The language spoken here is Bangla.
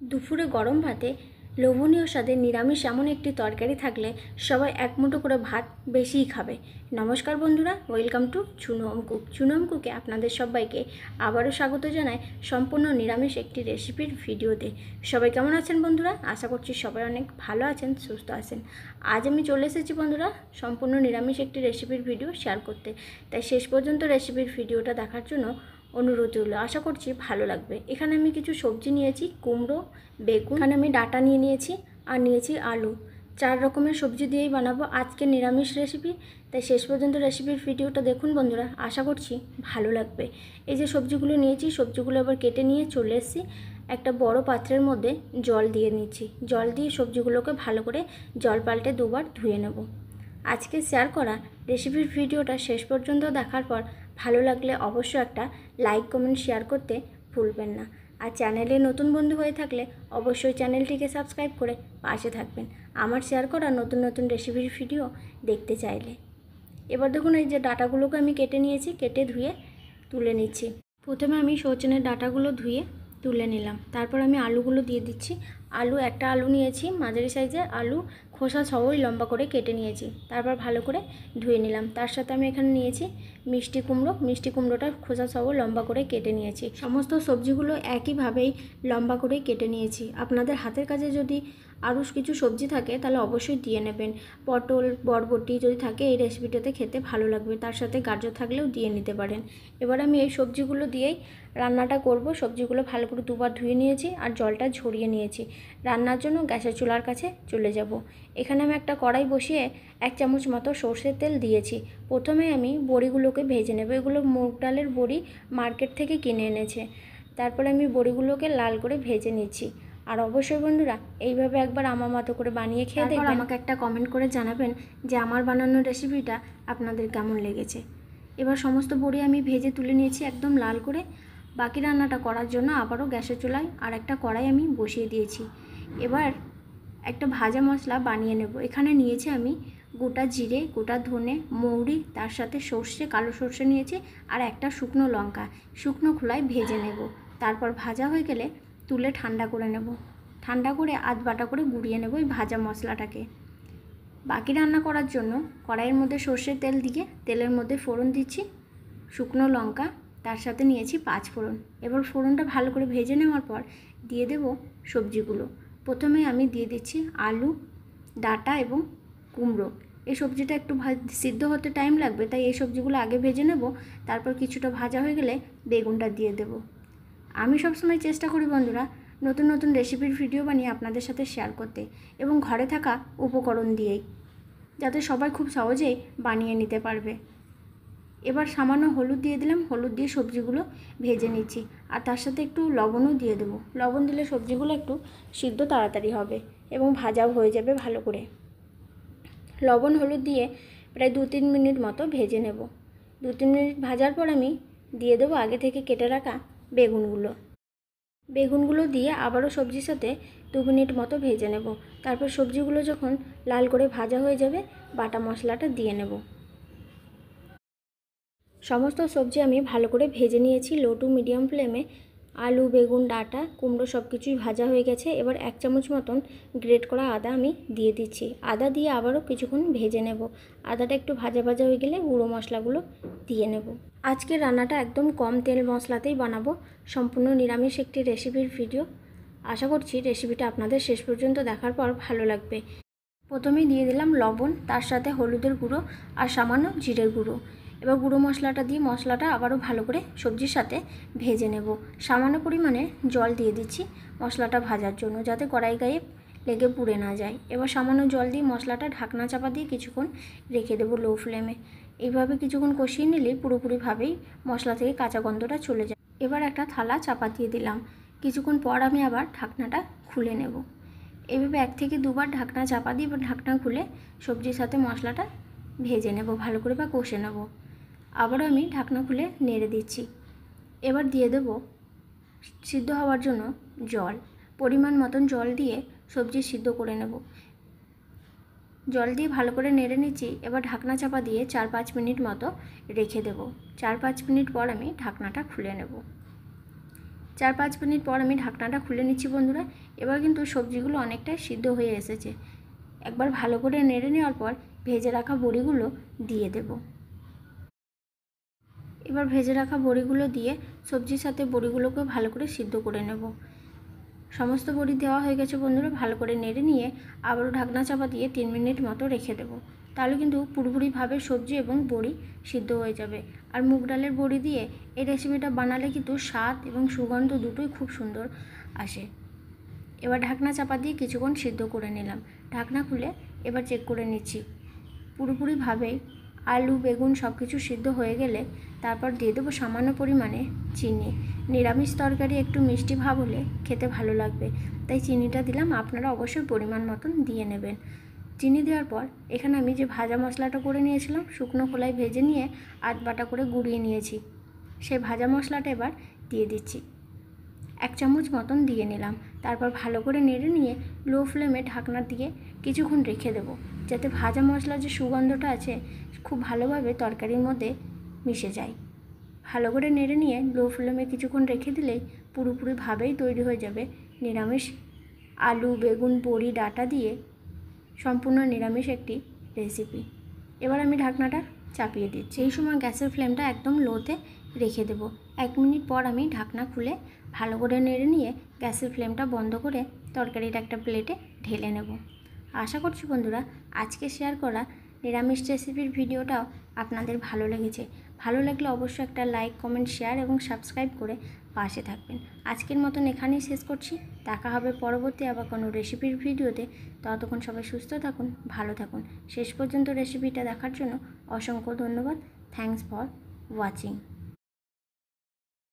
দুপুরে গরম ভাতে লোভনীয় স্বাদে নিরামিষ এমন একটি তরকারি থাকলে সবাই এক মুঠো করে ভাত বেশিই খাবে। নমস্কার বন্ধুরা, ওয়েলকাম টু চুনো হোম কুক। চুনো হোম কুকে আপনাদের সবাইকে আবারও স্বাগত জানাই সম্পূর্ণ নিরামিষ একটি রেসিপির ভিডিওতে। সবাই কেমন আছেন বন্ধুরা? আশা করছি সবাই অনেক ভালো আছেন, সুস্থ আছেন। আজ আমি চলে এসেছি বন্ধুরা সম্পূর্ণ নিরামিষ একটি রেসিপির ভিডিও শেয়ার করতে, তাই শেষ পর্যন্ত রেসিপির ভিডিওটা দেখার জন্য অনুরোধ রইল। আশা করছি ভালো লাগবে। এখানে আমি কিছু সবজি নিয়েছি, কুমড়ো, বেগুন, এখানে আমি ডাঁটা নিয়ে নিয়েছি আর নিয়েছি আলু। 4 রকমের সবজি দিয়েই বানাবো আজকে নিরামিষ রেসিপি, তাই শেষ পর্যন্ত রেসিপির ভিডিওটা দেখুন বন্ধুরা, আশা করছি ভালো লাগবে। এই যে সবজিগুলো নিয়েছি, সবজিগুলো এবার কেটে নিয়ে চলে এসেছি। একটা বড় পাত্রের মধ্যে জল দিয়ে নিচ্ছি। জল দিয়ে সবজিগুলোকে ভালো করে জল পাল্টে দুবার ধুয়ে নেব। আজকে শেয়ার করা রেসিপির ভিডিওটা শেষ পর্যন্ত দেখার পর ভালো লাগলে অবশ্যই একটা লাইক, কমেন্ট, শেয়ার করতে ভুলবেন না। আর চ্যানেলে নতুন বন্ধু হয়ে থাকলে অবশ্যই চ্যানেলটিকে সাবস্ক্রাইব করে পাশে থাকবেন আমার শেয়ার করা নতুন নতুন রেসিপির ভিডিও দেখতে চাইলে। এবার দেখুন, এই যে ডাঁটাগুলোকে আমি কেটে নিয়েছি, কেটে ধুয়ে তুলে নিচ্ছি। প্রথমে আমি সজনের ডাঁটাগুলো ধুয়ে তুলে নিলাম, তারপর আমি আলুগুলো দিয়ে দিচ্ছি। একটা আলু নিয়েছি মাঝারি সাইজের আলু, খোসা সহই লম্বা করে কেটে নিয়েছি, তারপর ভালো করে ধুয়ে নিলাম। তার সাথে আমি এখানে নিয়েছি মিষ্টি কুমড়োটা খোসা সহ লম্বা করে কেটে নিয়েছি। সমস্ত সবজিগুলো একইভাবেই লম্বা করে কেটে নিয়েছি। আপনাদের হাতের কাছে যদি আরও কিছু সবজি থাকে তাহলে অবশ্যই দিয়ে নেবেন। পটল, বরবটি যদি থাকে এই রেসিপিটাতে খেতে ভালো লাগবে, তার সাথে গাজর থাকলেও দিয়ে নিতে পারেন। এবার আমি এই সবজিগুলো দিয়েই রান্নাটা করব। সবজিগুলো ভালো করে দুবার ধুয়ে নিয়েছি আর জলটা ঝরিয়ে নিয়েছি। রান্নার জন্য গ্যাসের চুলার কাছে চলে যাব। এখানে আমি একটা কড়াই বসিয়ে 1 চামচ মতো সর্ষের তেল দিয়েছি। প্রথমে আমি বড়িগুলোকে ভেজে নেব। এগুলো মুগ ডালের বড়ি, মার্কেট থেকে কিনে এনেছে। তারপরে আমি বড়িগুলোকে লাল করে ভেজে নিচ্ছি। আর অবশ্যই বন্ধুরা এইভাবে একবার আমার মতো করে বানিয়ে খেয়ে দেখবেন। আমাকে একটা কমেন্ট করে জানাবেন যে আমার বানানো রেসিপিটা আপনাদের কেমন লেগেছে। এবার সমস্ত বড়ি আমি ভেজে তুলে নিয়েছি একদম লাল করে। বাকি রান্নাটা করার জন্য আবারও গ্যাসের চুলায় আর একটা কড়াই আমি বসিয়ে দিয়েছি। এবার একটা ভাজা মশলা বানিয়ে নেব। এখানে নিয়েছি আমি গোটা জিরে, গোটা ধনে, মৌরি, তার সাথে সর্ষে, কালো সর্ষে নিয়েছি আর একটা শুকনো লঙ্কা শুকনো খোলায় ভেজে নেব। তারপর ভাজা হয়ে গেলে তুলে ঠান্ডা করে নেব। ঠান্ডা করে আধ বাটা করে গুঁড়িয়ে নেব এই ভাজা মশলাটাকে। বাকি রান্না করার জন্য কড়াইয়ের মধ্যে সর্ষের তেল দিয়ে তেলের মধ্যে ফোড়ন দিচ্ছি শুকনো লঙ্কা, তার সাথে নিয়েছি 5 ফোড়ন। এবার ফোড়নটা ভালো করে ভেজে নেওয়ার পর দিয়ে দেব সবজিগুলো। প্রথমে আমি দিয়ে দিচ্ছি আলু, ডাঁটা এবং কুমড়ো। এই সবজিটা একটু সিদ্ধ হতে টাইম লাগবে, তাই এই সবজিগুলো আগে ভেজে নেব। তারপর কিছুটা ভাজা হয়ে গেলে বেগুনটা দিয়ে দেব। আমি সবসময় চেষ্টা করি বন্ধুরা নতুন নতুন রেসিপির ভিডিও বানিয়ে আপনাদের সাথে শেয়ার করতে, এবং ঘরে থাকা উপকরণ দিয়েই, যাতে সবাই খুব সহজেই বানিয়ে নিতে পারবে। এবার সামান্য হলুদ দিয়ে দিলাম। হলুদ দিয়ে সবজিগুলো ভেজে নিচ্ছি আর তার সাথে একটু লবণও দিয়ে দেবো। লবণ দিলে সবজিগুলো একটু সিদ্ধ তাড়াতাড়ি হবে এবং ভাজাও হয়ে যাবে ভালো করে। লবণ হলুদ দিয়ে প্রায় 2-3 মিনিট মতো ভেজে নেব। 2-3 মিনিট ভাজার পর আমি দিয়ে দেবো আগে থেকে কেটে রাখা বেগুনগুলো দিয়ে আবারও সবজির সাথে 2 মিনিট মতো ভেজে নেব। তারপর সবজিগুলো যখন লাল করে ভাজা হয়ে যাবে বাটা মশলাটা দিয়ে নেব। সমস্ত সবজি আমি ভালো করে ভেজে নিয়েছি লো টু মিডিয়াম ফ্লেমে। আলু, বেগুন, ডাঁটা, কুমড়ো সব কিছুই ভাজা হয়ে গেছে। এবার 1 চামচ মতন গ্রেট করা আদা আমি দিয়ে দিচ্ছি। আদা দিয়ে আবারও কিছুক্ষণ ভেজে নেব। আদাটা একটু ভাজা ভাজা হয়ে গেলে গুঁড়ো মশলাগুলো দিয়ে নেব। আজকের রান্নাটা একদম কম তেল মশলাতেই বানাবো। সম্পূর্ণ নিরামিষ একটি রেসিপির ভিডিও। আশা করছি রেসিপিটা আপনাদের শেষ পর্যন্ত দেখার পর ভালো লাগবে। প্রথমেই দিয়ে দিলাম লবণ, তার সাথে হলুদের গুঁড়ো আর সামান্য জিরের গুঁড়ো। এবার গুঁড়ো মশলাটা দিয়ে মশলাটা আবারও ভালো করে সবজির সাথে ভেজে নেব। সামান্য পরিমাণে জল দিয়ে দিচ্ছি মশলাটা ভাজার জন্য, যাতে কড়াই গায়ে লেগে পুড়ে না যায়। এবার সামান্য জল দিয়ে মশলাটা ঢাকনা চাপা দিয়ে কিছুক্ষণ রেখে দেবো লো ফ্লেমে। এইভাবে কিছুক্ষণ কষিয়ে নিলেই পুরোপুরিভাবেই মশলা থেকে কাঁচা গন্ধটা চলে যায়। এবার একটা থালা চাপা দিয়ে দিলাম। কিছুক্ষণ পর আমি আবার ঢাকনাটা খুলে নেব। এভাবে 1 থেকে 2 বার ঢাকনা চাপা দিয়ে এবার ঢাকনা খুলে সবজির সাথে মশলাটা ভেজে নেব ভালো করে বা কষে নেব। আবারও আমি ঢাকনা খুলে নেড়ে দিচ্ছি। এবার দিয়ে দেব সিদ্ধ হওয়ার জন্য জল। পরিমাণ মতন জল দিয়ে সবজি সিদ্ধ করে নেব। জল দিয়ে ভালো করে নেড়ে নিচ্ছি। এবার ঢাকনা চাপা দিয়ে 4-5 মিনিট মতো রেখে দেব। 4-5 মিনিট পর আমি ঢাকনাটা খুলে নেব। 4-5 মিনিট পর আমি ঢাকনাটা খুলে নিচ্ছি বন্ধুরা। এবার কিন্তু সবজিগুলো অনেকটাই সিদ্ধ হয়ে এসেছে। একবার ভালো করে নেড়ে নেওয়ার পর ভেজে রাখা বড়িগুলো দিয়ে দেব। এবার ভেজে রাখা বড়িগুলো দিয়ে সবজির সাথে বড়িগুলোকে ভালো করে সিদ্ধ করে নেব। সমস্ত বড়ি দেওয়া হয়ে গেছে বন্ধুরা। ভালো করে নেড়ে নিয়ে আবারও ঢাকনা চাপা দিয়ে 3 মিনিট মতো রেখে দেব। তাহলে কিন্তু পুরোপুরিভাবে সবজি এবং বড়ি সিদ্ধ হয়ে যাবে। আর মুগ ডালের বড়ি দিয়ে এই রেসিপিটা বানালে কিন্তু স্বাদ এবং সুগন্ধ দুটোই খুব সুন্দর আসে। এবার ঢাকনা চাপা দিয়ে কিছুক্ষণ সিদ্ধ করে নিলাম। ঢাকনা খুলে এবার চেক করে নিচ্ছি। পুরোপুরিভাবেই আলু বেগুন সব কিছু সিদ্ধ হয়ে গেলে তারপর দিয়ে দেবো সামান্য পরিমাণে চিনি। নিরামিষ তরকারি একটু মিষ্টি ভাব হলে খেতে ভালো লাগবে, তাই চিনিটা দিলাম। আপনারা অবশ্যই পরিমাণ মতন দিয়ে নেবেন। চিনি দেওয়ার পর এখানে আমি যে ভাজা মশলাটা করে নিয়েছিলাম, শুকনো খোলায় ভেজে নিয়ে আধ বাটা করে গুঁড়িয়ে নিয়েছি, সেই ভাজা মশলাটা এবার দিয়ে দিচ্ছি। 1 চামচ মতন দিয়ে নিলাম। তারপর ভালো করে নেড়ে নিয়ে লো ফ্লেমে ঢাকনা দিয়ে কিছুক্ষণ রেখে দেবো, যাতে ভাজা মশলার যে সুগন্ধটা আছে খুব ভালোভাবে তরকারির মধ্যে মিশে যায়। ভালো করে নেড়ে নিয়ে লো ফ্লেমে কিছুক্ষণ রেখে দিলেই পুরোপুরিভাবেই তৈরি হয়ে যাবে নিরামিষ আলু বেগুন বড়ি ডাঁটা দিয়ে সম্পূর্ণ নিরামিষ একটি রেসিপি। এবার আমি ঢাকনাটা চাপিয়ে দিচ্ছি। এই সময় গ্যাসের ফ্লেমটা একদম লোতে রেখে দেবো। 1 মিনিট পর আমি ঢাকনা খুলে ভালো করে নেড়ে নিয়ে গ্যাসের ফ্লেমটা বন্ধ করে তরকারিটা একটা প্লেটে ঢেলে নেব। আশা করছি বন্ধুরা আজকে শেয়ার করা নিরামিষ রেসিপির ভিডিওটাও আপনাদের ভালো লেগেছে। ভালো লাগলে অবশ্যই একটা লাইক কমেন্ট শেয়ার এবং সাবস্ক্রাইব করে পাশে থাকবেন। আজকের মতন এখানেই শেষ করছি। দেখা হবে পরবর্তী আবার কোনো রেসিপির ভিডিওতে। ততক্ষণ সবাই সুস্থ থাকুন, ভালো থাকুন। শেষ পর্যন্ত রেসিপিটা দেখার জন্য অসংখ্য ধন্যবাদ। Thanks for watching.